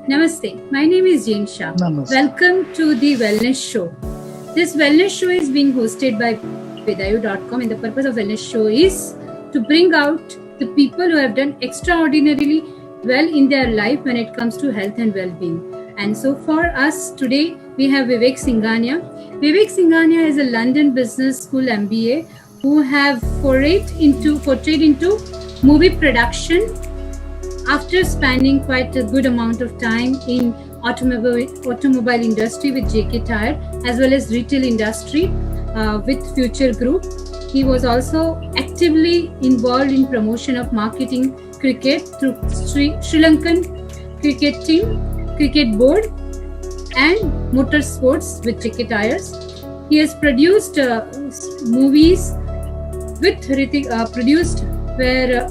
Namaste, my name is Jane Shah. Namaste. Welcome to the Wellness Show. This Wellness Show is being hosted by Vedayu.com, and the purpose of Wellness Show is to bring out the people who have done extraordinarily well in their life when it comes to health and well-being. And so for us today, we have Vivek Singhania. Vivek Singhania is a London Business School MBA who have portrayed into movie production after spending quite a good amount of time in automobile industry with JK Tyre as well as retail industry with Future Group. He was also actively involved in promotion of marketing cricket through Sri Lankan cricket team, cricket board and motorsports with JK Tyres. He has produced movies with Hrithik, produced where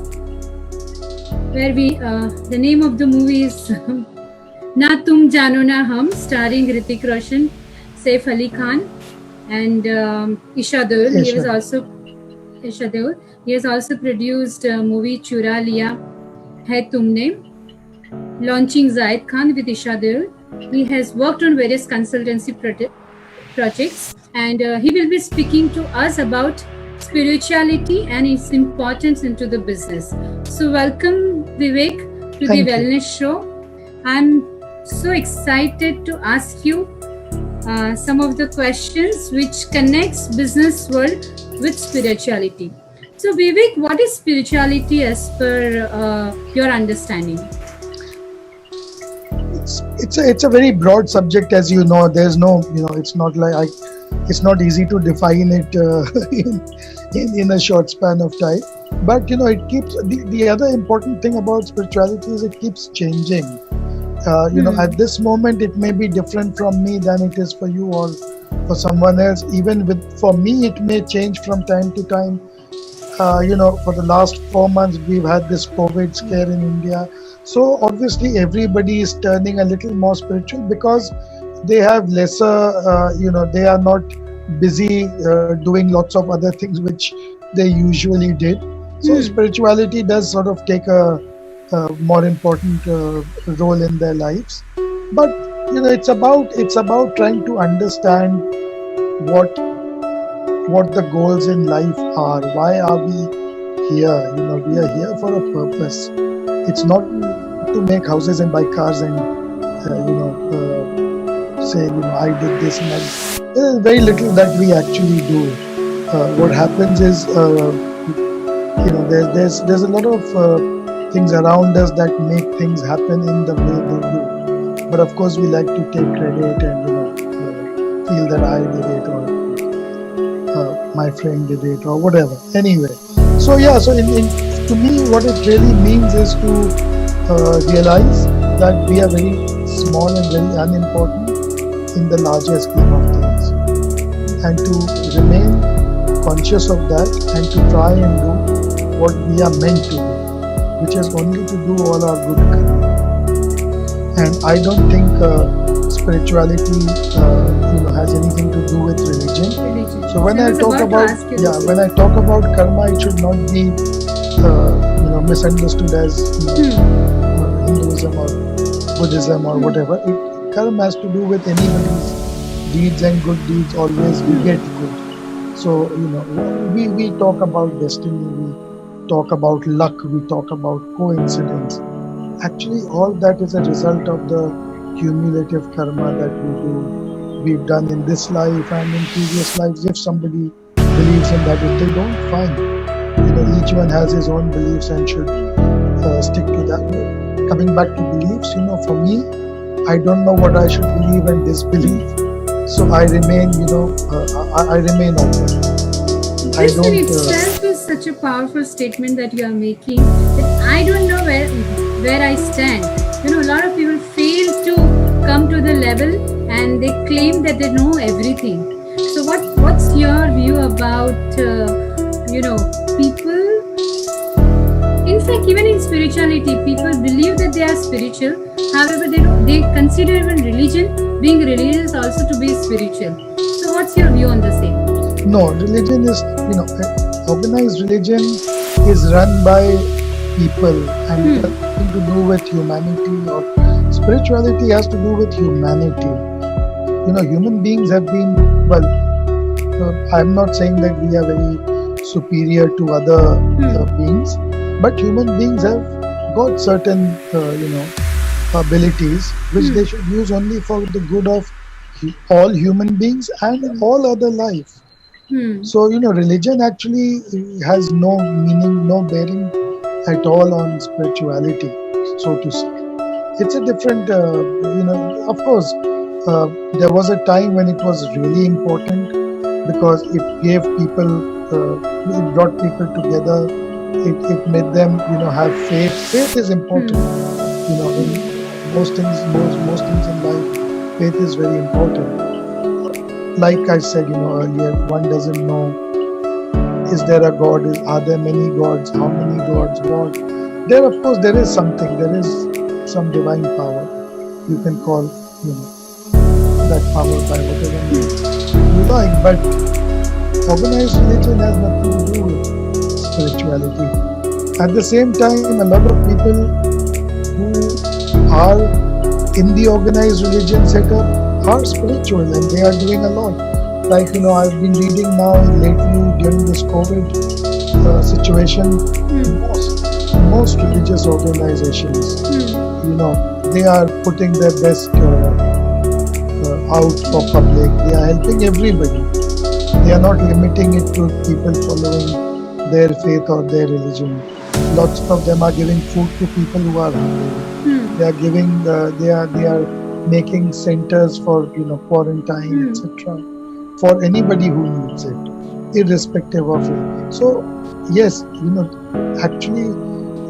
the name of the movie is Na Tum Jano Na Hum, starring Hrithik Roshan, Saif Ali Khan, and Isha Deol. He has also produced movie Chura Liya Hai Tumne, launching Zaid Khan with Isha Deol. He has worked on various consultancy projects, and he will be speaking to us about spirituality and its importance into the business. So welcome Vivek to the Wellness Show. I'm so excited to ask you some of the questions which connects business world with spirituality. So Vivek, what is spirituality as per your understanding? It's a very broad subject, as you know. There's no, it's not like it's not easy to define it in a short span of time. But it keeps the other important thing about spirituality is it keeps changing. At this moment it may be different from me than it is for you or for someone else. Even for me it may change from time to time. For the last 4 months we've had this COVID scare in India. So obviously everybody is turning a little more spiritual because they have lesser, they are not busy doing lots of other things which they usually did. So spirituality does sort of take a more important role in their lives. But it's about trying to understand what the goals in life are. Why are we here? We are here for a purpose. It's not to make houses and buy cars and say I did this and that. There's very little that we actually do. What happens is there's a lot of things around us that make things happen in the way they do. But of course we like to take credit and feel that I did it or my friend did it or whatever. Anyway, so to me what it really means is to realize that we are very small and very unimportant in the larger scheme of things, and to remain conscious of that and to try and do what we are meant to do, which is only to do all our good karma. And I don't think spirituality has anything to do with religion. So when I talk about karma, it should not be misunderstood as Hinduism or Buddhism or whatever. Karma has to do with anybody's deeds, and good deeds always beget good. So we talk about destiny, we talk about luck, we talk about coincidence. Actually all that is a result of the cumulative karma that we've done in this life and in previous lives. If somebody believes in that, if they don't, fine. Each one has his own beliefs and should stick to that. Coming back to beliefs, for me, I don't know what I should believe and disbelieve. So I remain, I remain open. This in itself is such a powerful statement that you are making, that I don't know where I stand. A lot of people fail to come to the level and they claim that they know everything. So what's your view about people? In fact, even in spirituality, people believe that they are spiritual. However, they consider even religion, being religious, also to be spiritual. So what's your view on the same? No, religion is, organized religion is run by people and nothing to do with humanity or spirituality has to do with humanity. Human beings have been, well, I'm not saying that we are very superior to other beings, but human beings have got certain, abilities which they should use only for the good of all human beings and all other life. So, religion actually has no meaning, no bearing at all on spirituality, so to say. It's a different, of course, there was a time when it was really important because it gave people, it brought people together. It made them, have faith. Faith is important, in most things in life. Faith is very important. Like I said, earlier, one doesn't know, is there a God? Are there many gods? How many gods? What? There, of course, there is something. There is some divine power. You can call, that power by whatever name you like. But organized religion has nothing to do with spirituality. At the same time, a lot of people who are in the organized religion setup are spiritual and they are doing a lot. Like, I've been reading now lately during this COVID situation, most religious organizations, they are putting their best out for public. They are helping everybody. They are not limiting it to people following their faith or their religion. Lots of them are giving food to people who are hungry. They are giving, they are making centers for quarantine, etc. for anybody who needs it, irrespective of it. So yes, actually,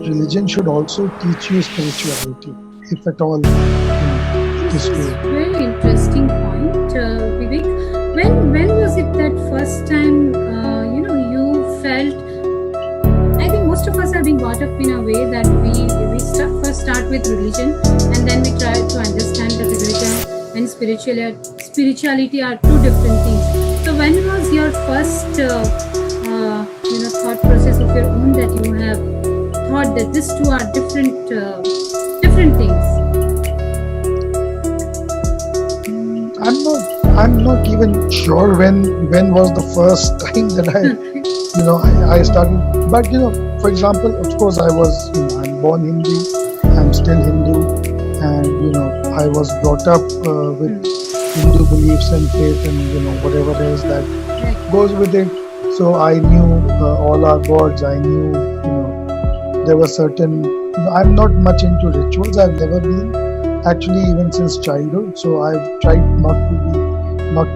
religion should also teach you spirituality, if at all it is true. Very interesting point, Vivek. When was it that first time you felt? I think most of us have been brought up in a way that we first start with religion and then we try to understand that religion and spirituality are two different things. So when was your first thought process of your own that you have thought that these two are different things? I'm not even sure when was the first time that I started. But for example, of course, I was I'm born Hindu. I'm still Hindu. And I was brought up with Hindu beliefs and faith and whatever else that goes with it. So I knew all our gods. I knew there were certain. I'm not much into rituals. I've never been actually even since childhood. So I've tried not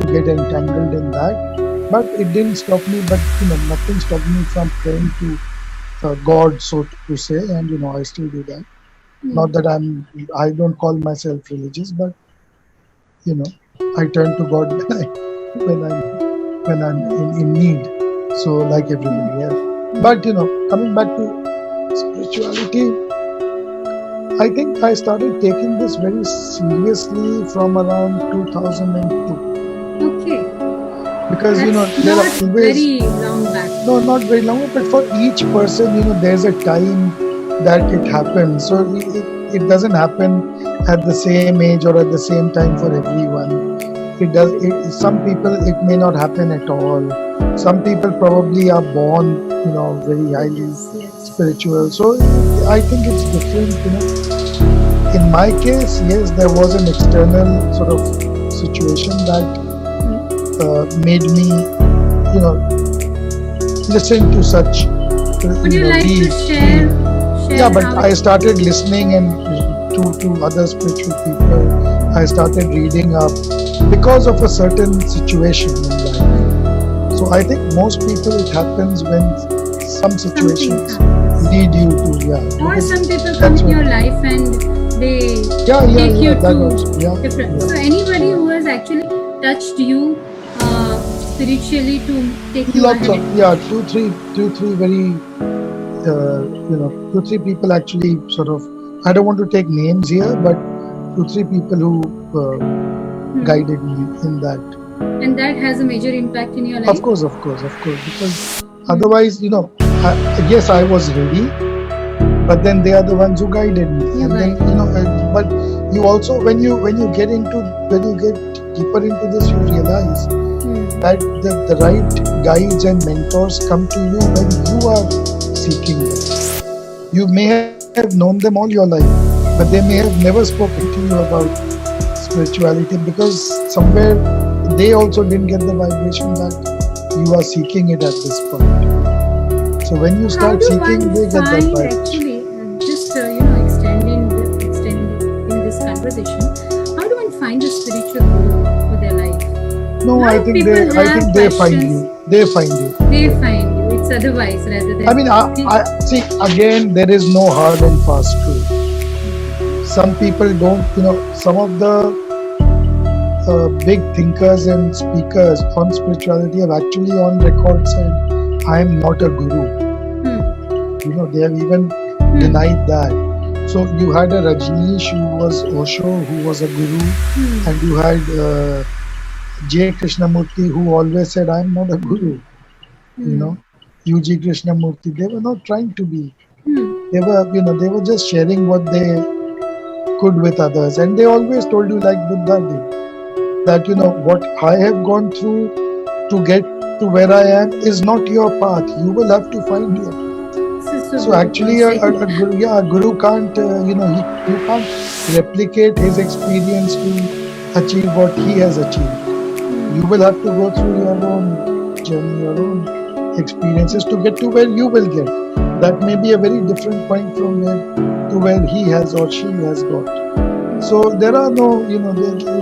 to get entangled in that. But it didn't stop me. But nothing stopped me from praying to God, so to say. And I still do that. Not that I don't call myself religious, but I turn to God when I'm in need. So like everybody else. But coming back to spirituality, I think I started taking this very seriously from around 2002. Okay. Because That's there are not always very long back. no, not very long, but for each person, there's a time that it happens. So it doesn't happen at the same age or at the same time for everyone. It does. Some people it may not happen at all. Some people probably are born, very highly Yes. spiritual. So I think it's different. In my case, yes, there was an external sort of situation that made me, listen to such. Would you like to share? Yeah, but how- I started listening and to other spiritual people. I started reading up because of a certain situation in life. So I think most people it happens when some situations happens. lead you to Or because some people come that's in what- your life and they yeah, take you that to also, different. yeah. So anybody who has actually touched you spiritually to take you Lots ahead. of two, three very two, three people actually sort of. I don't want to take names here, but 2, 3 people who guided me in that. And that has a major impact in your life. Of course, because otherwise, yes, I was ready, but then they are the ones who guided me, You and then guided. but you also, when you get deeper into this, you realize Hmm. that the right guides and mentors come to you when you are seeking them. You may have known them all your life, but they may have never spoken to you about spirituality, because somewhere they also didn't get the vibration that you are seeking it at this point. So when you How start do seeking, one they get that find vibration. actually just extending this conversation? How do one find the spiritual guru for their life? A No, lot of people I have think they find questions. you. They find you. They find you. It's otherwise rather I than mean, I see, again, there is no hard and fast rule. Some people don't, some of the big thinkers and speakers on spirituality have actually on record said, I am not a guru. They have even denied that. So you had a Rajneesh who was Osho, who was a guru, and you had J. Krishnamurti, who always said, I am not a guru. UG Krishnamurti, they were not trying to be. They were just sharing what they could with others. And they always told you, like Buddha did, that, what I have gone through to get to where I am is not your path. You will have to find your path. So actually, a guru can't, you can't replicate his experience to achieve what he has achieved. You will have to go through your own journey, your own experiences to get to where you will get. That may be a very different point from where he has or she has got. So there are no,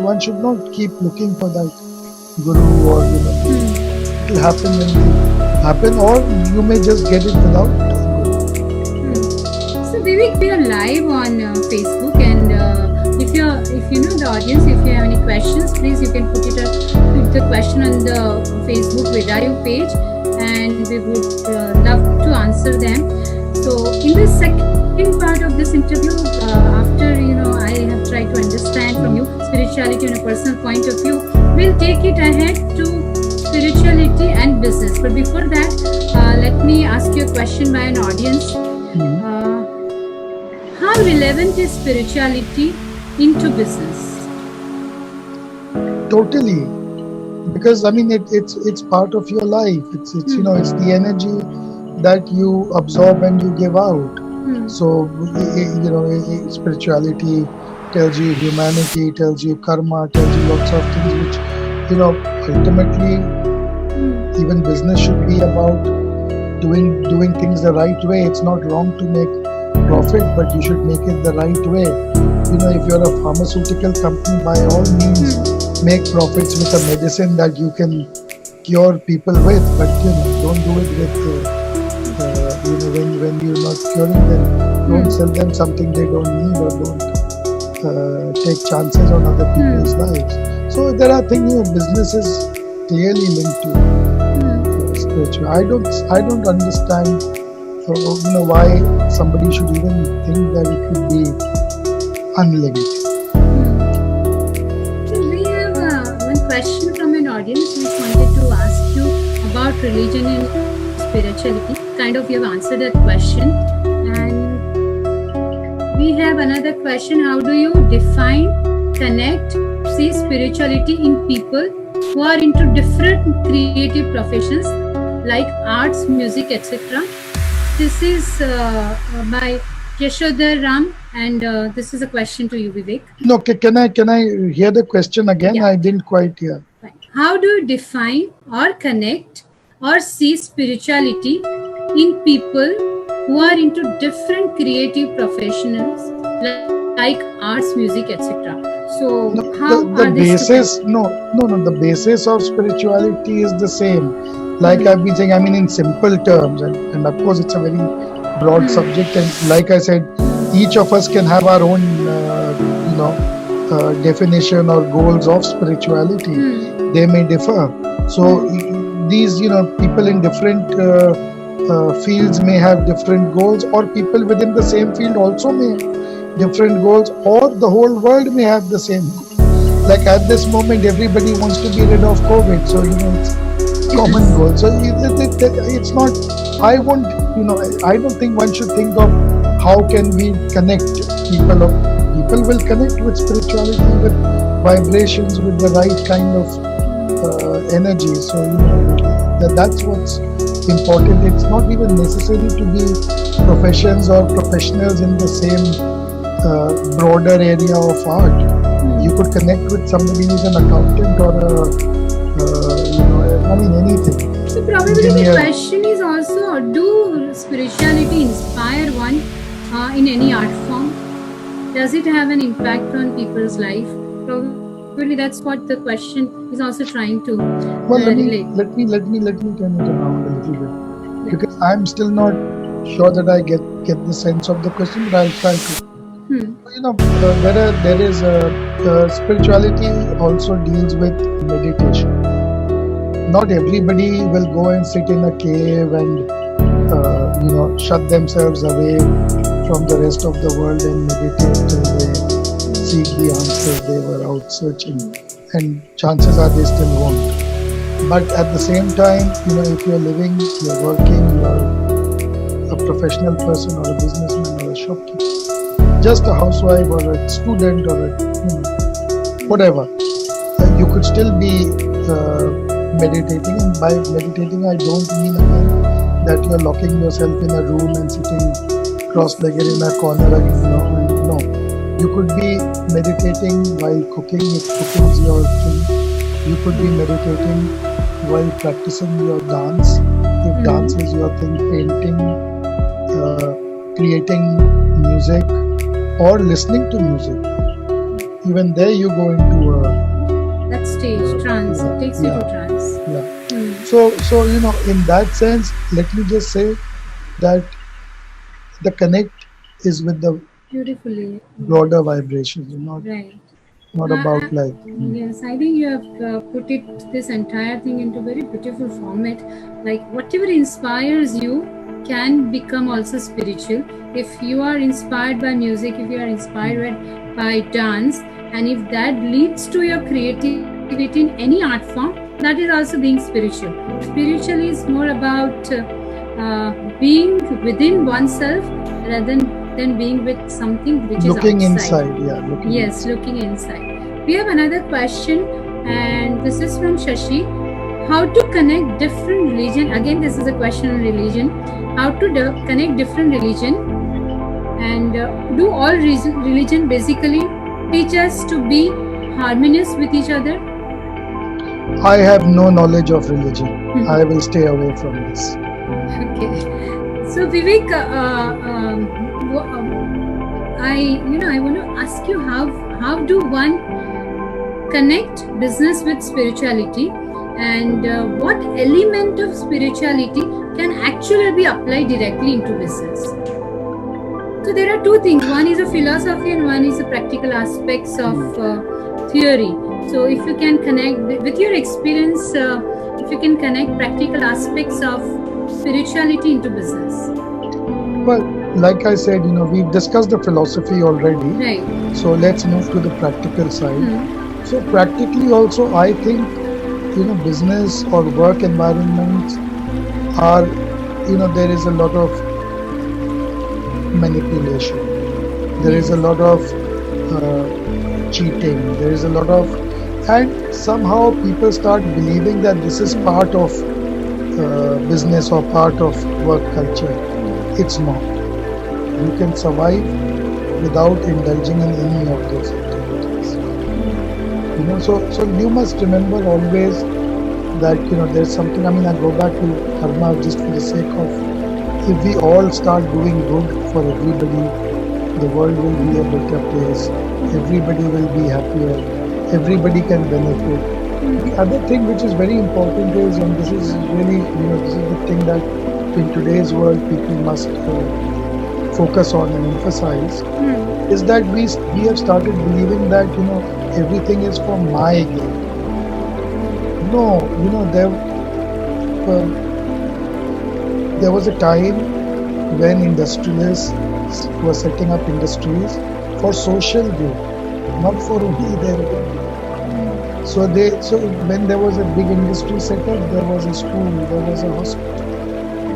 one should not keep looking for that guru, or it will happen when it happen, or you may just get it without a guru. So Vivek, we are live on Facebook, and if you know the audience, if you have any questions, please you can put the question on the Facebook Vedayu page, and we would love to answer them. So in the second part of this interview, after I have tried to understand from you spirituality on a personal point of view, we'll take it ahead to spirituality and business. But before that, let me ask you a question by an audience. How relevant is spirituality into business? Totally, because I mean it's part of your life. It's it's the energy that you absorb and you give out. So spirituality tells you humanity, tells you karma, tells you lots of things which ultimately even business should be about doing things the right way. It's not wrong to make profit, but you should make it the right way. If you're a pharmaceutical company, by all means make profits with a medicine that you can cure people with, but don't do it with when you're not curing them. Don't sell them something they don't need, or don't take chances on other people's lives. So there are things, business is clearly linked to spiritual. I don't understand why somebody should even think that it could be unlinked. We have one question from an audience which wanted to ask you about religion and spirituality. Kind of you have answered that question, and we have another question. How do you define, connect, see spirituality in people who are into different creative professions like arts, music, etc.? This is by Yashodhar Ram, and this is a question to you, Vivek. No, can I hear the question again? Yeah. I didn't quite hear. How do you define or connect or see spirituality in people who are into different creative professions like arts, music, etc.? So how the basis? The basis of spirituality is the same. Like I've been saying, I mean, in simple terms, and of course it's a very broad subject, and like I said, each of us can have our own definition or goals of spirituality. They may differ. So these people in different fields may have different goals, or people within the same field also may have different goals, or the whole world may have the same goal. Like at this moment, everybody wants to be rid of COVID, so it's common goal. So it's not. I don't think one should think of how can we connect people people will connect with spirituality, with vibrations, with the right kind of energy. So that's what's important. It's not even necessary to be professions or professionals in the same broader area of art. You could connect with somebody who's an accountant or I mean anything. So probably the Engineer. question is also, do spirituality inspire one in any art form? Does it have an impact on people's life? Probably that's what the question is also trying to Well, relate. let me turn it around a little bit, because I'm still not sure that I get the sense of the question, but I'll try to. There is spirituality also deals with meditation. Not everybody will go and sit in a cave and shut themselves away from the rest of the world and meditate till they seek the answers they were out searching. And chances are they still won't. But at the same time, if you're living, you're working, you're a professional person or a businessman or a shopkeeper, just a housewife or a student or whatever, you could still be meditating. And by meditating, I don't mean again that you're locking yourself in a room and sitting cross-legged in a corner. No. You could be meditating while cooking, if cooking is your thing. You could be meditating while practicing your dance, if dance is your thing, painting, creating music, or listening to music. Even there you go into that stage, trance. It takes you to trance. Yeah. So in that sense, let me just say that the connect is with the beautifully broader vibrations, right. Not about like. Yes, I think you have put this entire thing into very beautiful format. Like whatever inspires you can become also spiritual. If you are inspired by music, if you are inspired by dance, and if that leads to your creativity in any art form, that is also being spiritual. Spiritual is more about being within oneself rather than being with something which looking is outside. Inside. Looking inside. We have another question, and this is from Shashi. How to connect different religion? Again, this is a question on religion. How to connect different religion, and do all religion basically teach us to be harmonious with each other? I have no knowledge of religion. I will stay away from this. Okay. So Vivek, I want to ask you, how do one connect business with spirituality, and what element of spirituality can actually be applied directly into business? So there are two things. One is a philosophy and one is the practical aspects of theory. So if you can connect with your experience, if you can connect practical aspects of spirituality into business. Well, like I said, we've discussed the philosophy already. Right. So let's move to the practical side. So practically also, I think, business or work environments are, there is a lot of manipulation. There is a lot of cheating. There is a lot of, and somehow people start believing that this is part of business or part of work culture. It's not. You can survive without indulging in any of those activities. So you must remember always that there's something. I mean, I go back to karma just for the sake of, if we all start doing good for everybody, the world will be a better place. Everybody will be happier. Everybody can benefit. The other thing which is very important is, and this is really, this is the thing that in today's world people must focus on and emphasize, is that we have started believing that everything is for my gain. No, there was a time when industrialists were setting up industries for social good, not for only their good. So when there was a big industry set up, there was a school, there was a hospital,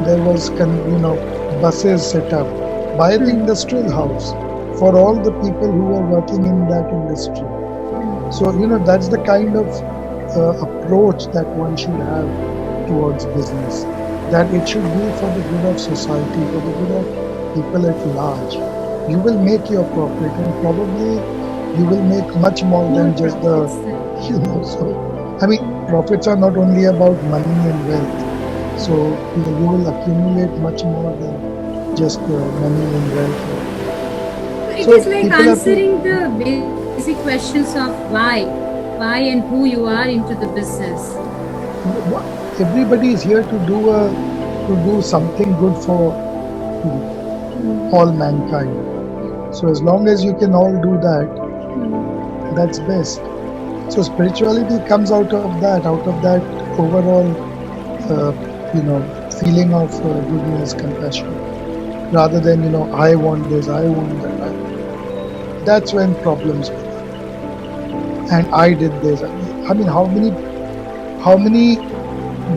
there was buses set up by the industrial house for all the people who are working in that industry. So, that's the kind of approach that one should have towards business. That it should be for the good of society, for the good of people at large. You will make your profit, and probably you will make much more More than just the, profits. so, I mean, profits are not only about money and wealth. So, you will accumulate much more than just money and wealth. It So, is like people have to, answering the basic questions of why and who you are into the business. everybody is here to do something good for all mankind. So as long as you can all do that, that's best. So spirituality comes out of that overall, uh, feeling of goodness, compassion, rather than I want this, I want that. That's when problems begin. And I did this. I mean, how many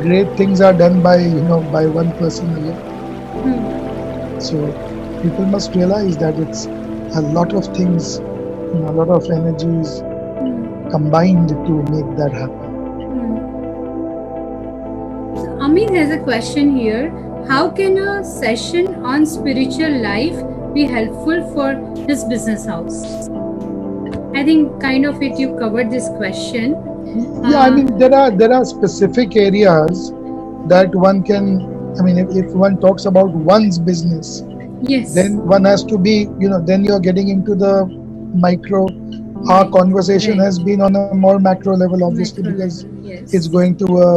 great things are done by one person a year. So people must realize that it's a lot of things, a lot of energies combined to make that happen. So Amit has a question here. How can a session on spiritual life be helpful for this business house? I think kind of it you covered this question. Yeah, I mean there are specific areas that one can. I mean, if one talks about one's business, Yes. then one has to be, then you're getting into the micro. Our conversation Right. has been on a more macro level, obviously, Macro because level. Yes. it's going to a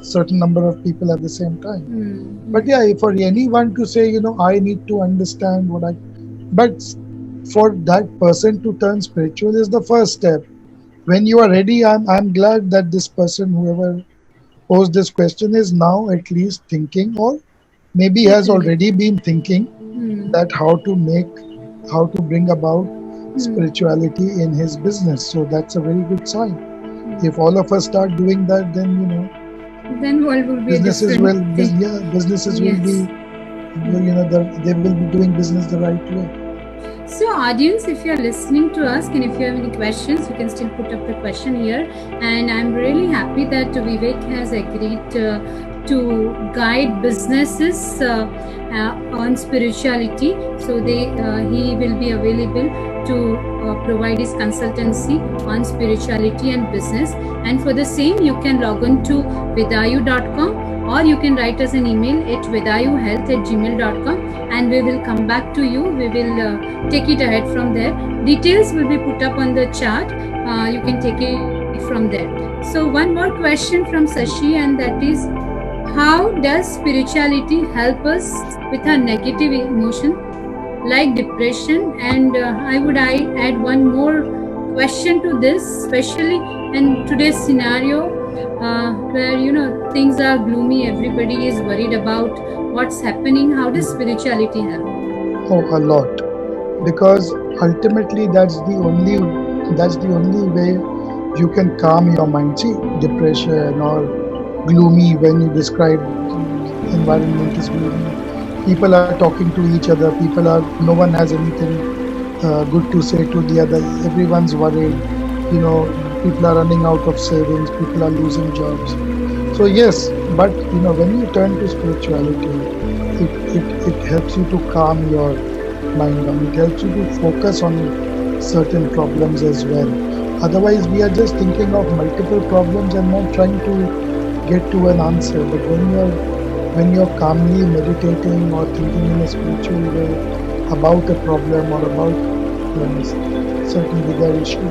certain number of people at the same time. But yeah, for anyone to say, I need to understand but for that person to turn spiritual is the first step. When you are ready, I'm glad that this person, whoever posed this question, is now at least thinking, or maybe has Totally. already been thinking that how to bring about spirituality in his business. So that's a very good sign. If all of us start doing that, then Then world will be a businesses different will thing. yeah, businesses will be, Yes. they will be doing business the right way. So, audience, if you're listening to us and if you have any questions, you can still put up the question here. And I'm really happy that Vivek has agreed to guide businesses on spirituality. So, he will be available to provide his consultancy on spirituality and business. And for the same, you can log on to vedayu.com, or you can write us an email at vedayuhealth@gmail.com, and we will come back to you. We will take it ahead from there. Details will be put up on the chart. You can take it from there. So one more question from Sashi, and that is, how does spirituality help us with our negative emotion like depression? And I would add one more question to this, especially in today's scenario where things are gloomy, everybody is worried about what's happening. How does spirituality help? Oh, a lot, because ultimately that's the only way you can calm your mind. See, depression or gloomy, when you describe environment is gloomy, people are talking to each other. No one has anything good to say to the other. Everyone's worried. You know, people are running out of savings. People are losing jobs. So yes, but when you turn to spirituality, it helps you to calm your mind down. It helps you to focus on certain problems as well. Otherwise, we are just thinking of multiple problems and not trying to get to an answer. But when you're calmly meditating or thinking in a spiritual way about a problem or about certain bigger issue,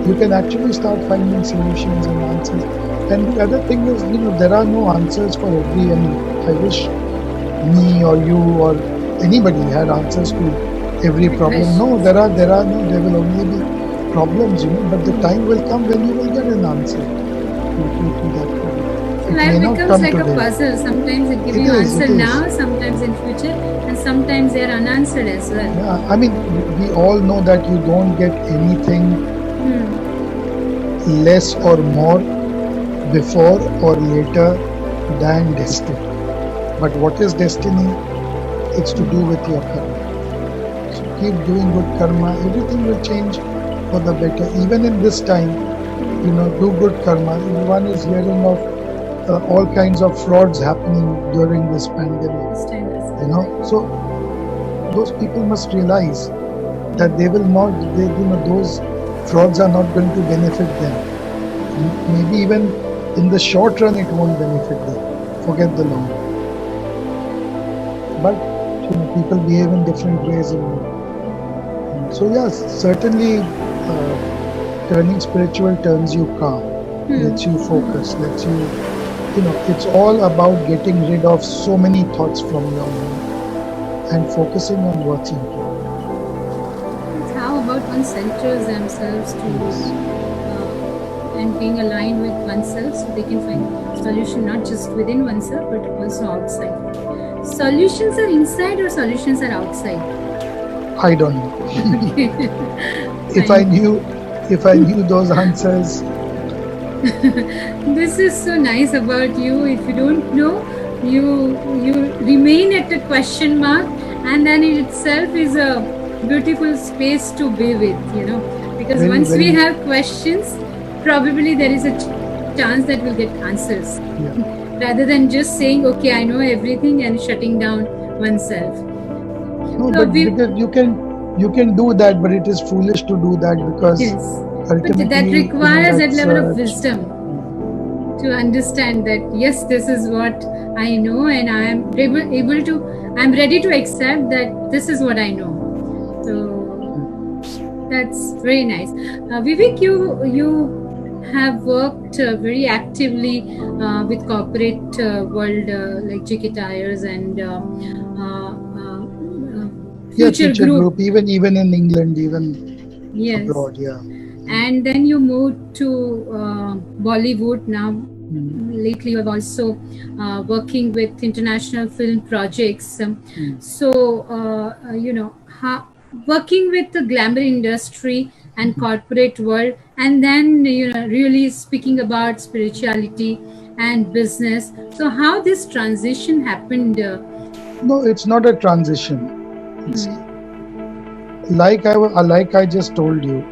you can actually start finding solutions and answers. And the other thing is, there are no answers for every. I mean, I wish me or you or anybody had answers to every problem. No, there will only be problems, but the time will come when you will get an answer to that problem. So It life may not becomes come like a today. puzzle. Sometimes it gives It you is, answer it is. now, sometimes in future, and sometimes they are unanswered as well. Yeah, I mean, we all know that you don't get anything less or more before or later than destiny. But what is destiny? It's to do with your karma. keep doing good karma, everything will change for the better. Even in this time, do good karma. Everyone is hearing of all kinds of frauds happening during this pandemic. This time is So those people must realize that they will not, those frauds are not going to benefit them. Maybe even in the short run, it won't benefit them. Forget the long run. But people behave in different ways. So yes, certainly turning spiritual turns you calm, lets you focus, lets you, it's all about getting rid of so many thoughts from your mind and focusing on what's important. It's how about one centers themselves to and being aligned with oneself, so they can find solution not just within oneself but also outside. Solutions are inside or solutions are outside? I don't know. If I knew those answers. This is so nice about you. If you don't know, you remain at a question mark, and then it itself is a beautiful space to be with, because once we have questions, probably there is a chance that we'll get answers. Yeah. Rather than just saying, okay, I know everything, and shutting down oneself. No, but because you can do that, but it is foolish to do that, because but that requires that level of wisdom to understand that yes, this is what I know, and I am I'm ready to accept that this is what I know. So that's very nice. Vivek, you have worked very actively with corporate world like JK Tyres and Future Group. Even in England, even abroad, and then you moved to Bollywood. Now lately you are also working with international film projects. So working with the glamour industry and corporate world, and then really speaking about spirituality and business. So how this transition happened? No, it's not a transition. It's like I just told you,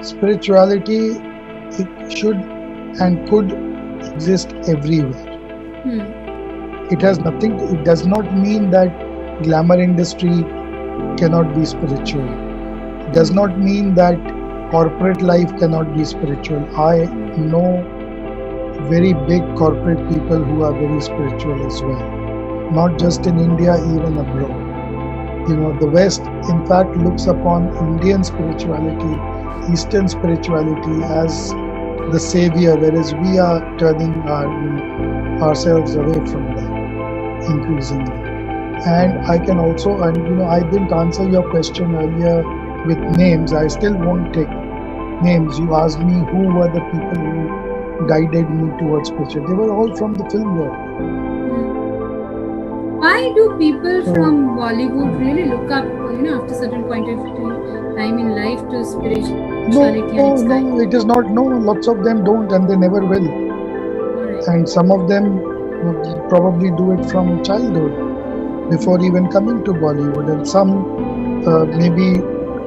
spirituality, it should and could exist everywhere. It has nothing. It does not mean that glamour industry cannot be spiritual. It does not mean that corporate life cannot be spiritual. I know very big corporate people who are very spiritual as well, not just in India, even abroad. The West, in fact, looks upon Indian spirituality, Eastern spirituality as the savior, whereas we are turning ourselves away from that increasingly. And I can also, I didn't answer your question earlier with names. I still won't take names. You asked me who were the people who guided me towards spirituality. They were all from the film world. Why do people from Bollywood really look up, after a certain point of time in life to spirituality? No, it is not. No, lots of them don't, and they never will. Right. And some of them probably do it from childhood, before even coming to Bollywood, and some maybe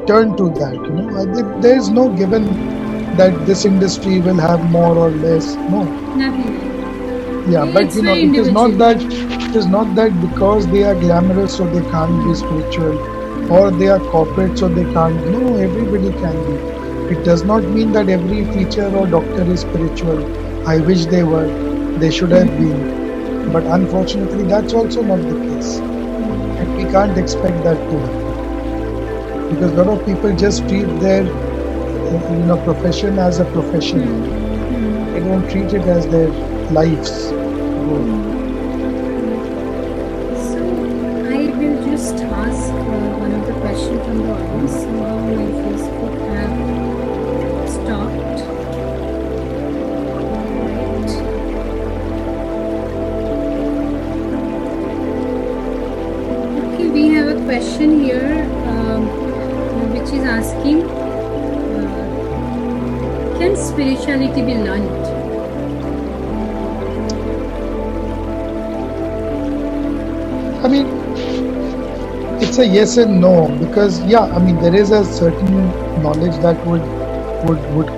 turn to that. There is no given that this industry will have more or less. No. Nothing. Yeah, but it is not that because they are glamorous so they can't be spiritual, or they are corporate so they can't. No, everybody can be. It does not mean that every teacher or doctor is spiritual. I wish they were. They should have been. But unfortunately, that's also not the case. And we can't expect that to happen. Because a lot of people just treat their profession as a profession. They don't treat it as their lives. So I will just ask one of the questions from the audience. Now my Facebook have stopped. Right. Okay, we have a question here which is asking, can spirituality be learned? I mean, it's it's a yes and no, because yeah, I mean there is a certain knowledge that would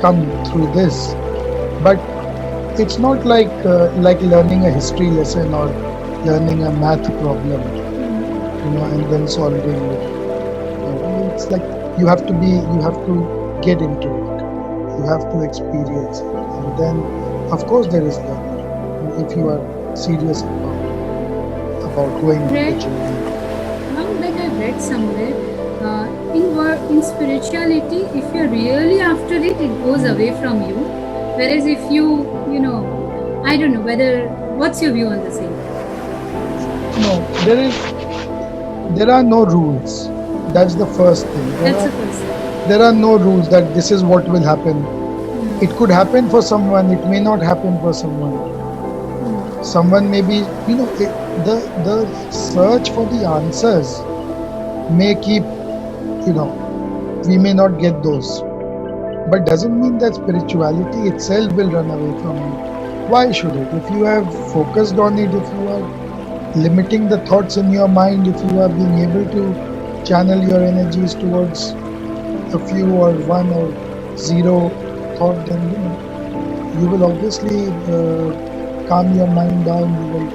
come through this, but it's not like learning a history lesson or learning a math problem, and then solving it. It's like you have to get into it, you have to experience it, and then of course there is learning if you are serious about going on the Read, journey. like I read somewhere, in spirituality, if you're really after it, it goes away from you. Whereas if I don't know whether, what's your view on the same? No, there are no rules. That's the first thing. That's the first thing. There are no rules that this is what will happen. It could happen for someone, it may not happen for someone. Someone may be, the search for the answers may keep, we may not get those. But doesn't mean that spirituality itself will run away from you. Why should it? If you have focused on it, if you are limiting the thoughts in your mind, if you are being able to channel your energies towards a few or one or zero thought, then you will obviously calm your mind down. You will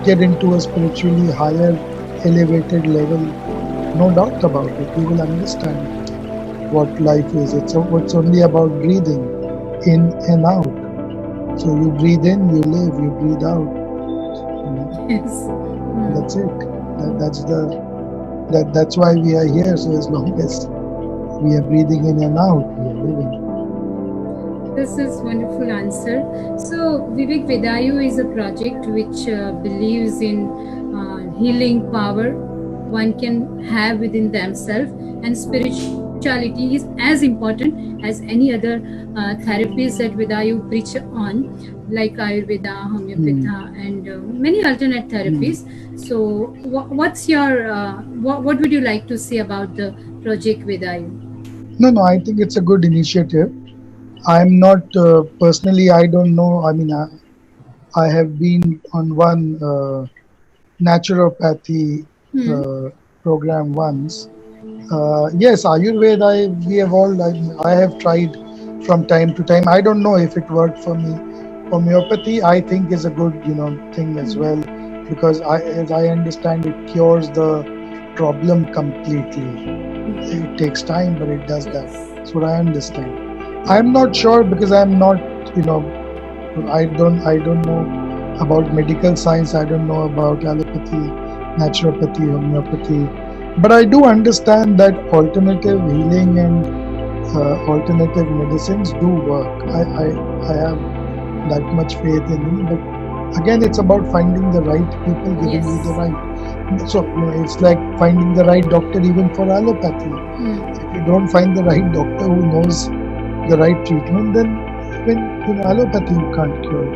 get into a spiritually higher, elevated level. No doubt about it. You will understand what life is. It's only about breathing in and out. So you breathe in, you live. You breathe out. Yes. That's it. That's why we are here. So as long as we are breathing in and out, we are living. This is wonderful answer. So Vivek, Vedayu is a project which believes in healing power one can have within themselves, and spirituality is as important as any other therapies that Vedayu preach on, like Ayurveda, Homeopathy, and many alternate therapies. So what's your what would you like to say about the project Vedayu? No, I think it's a good initiative. I'm not personally, I don't know. I mean, I have been on one naturopathy program once. Yes, Ayurveda, we have all, I have tried from time to time. I don't know if it worked for me. Homeopathy, I think, is a good, thing as well, because as I understand, it cures the problem completely. It takes time, but it does that. That's what I understand. I'm not sure because I'm not, I don't know about medical science. I don't know about allopathy, naturopathy, homeopathy. But I do understand that alternative healing and alternative medicines do work. I have that much faith in them. But again, it's about finding the right people, giving you the right. So it's like finding the right doctor even for allopathy. If you don't find the right doctor who knows the right treatment, then even allopathy you can't cure it.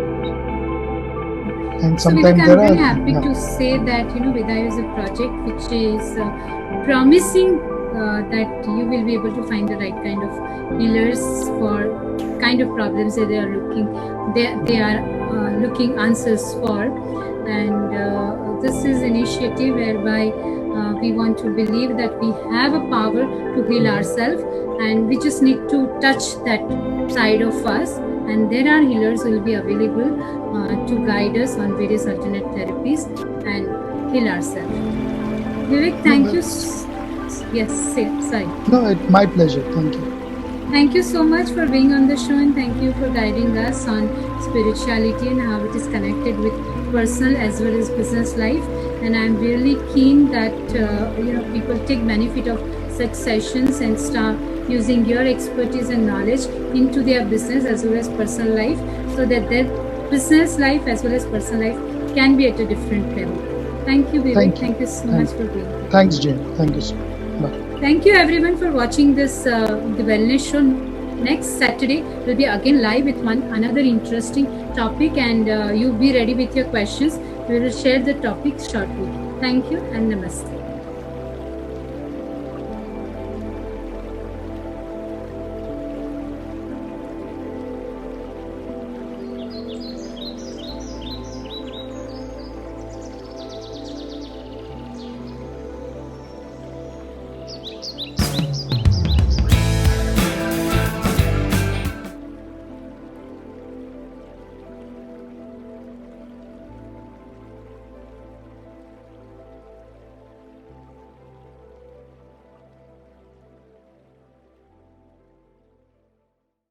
And sometimes I'm very happy to say that Vedayu is a project which is promising that you will be able to find the right kind of healers for kind of problems that they are looking answers for, and this is initiative whereby we want to believe that we have a power to heal ourselves, and we just need to touch that side of us, and there are healers who will be available to guide us on various alternate therapies and heal ourselves. Vivek, thank you. Yes, sorry. No, it's my pleasure. Thank you. Thank you so much for being on the show, and thank you for guiding us on spirituality and how it is connected with personal as well as business life. And I'm really keen that people take benefit of such sessions and start using your expertise and knowledge into their business as well as personal life, so that their business life as well as personal life can be at a different level. Thank you, Vivek. Thank you so much for being here. Thanks, Jane. Thank you so much. Bye. Thank you everyone for watching this the wellness show. Next Saturday we'll be again live with another interesting topic, and you be ready with your questions. We will share the topic shortly. Thank you and namaste.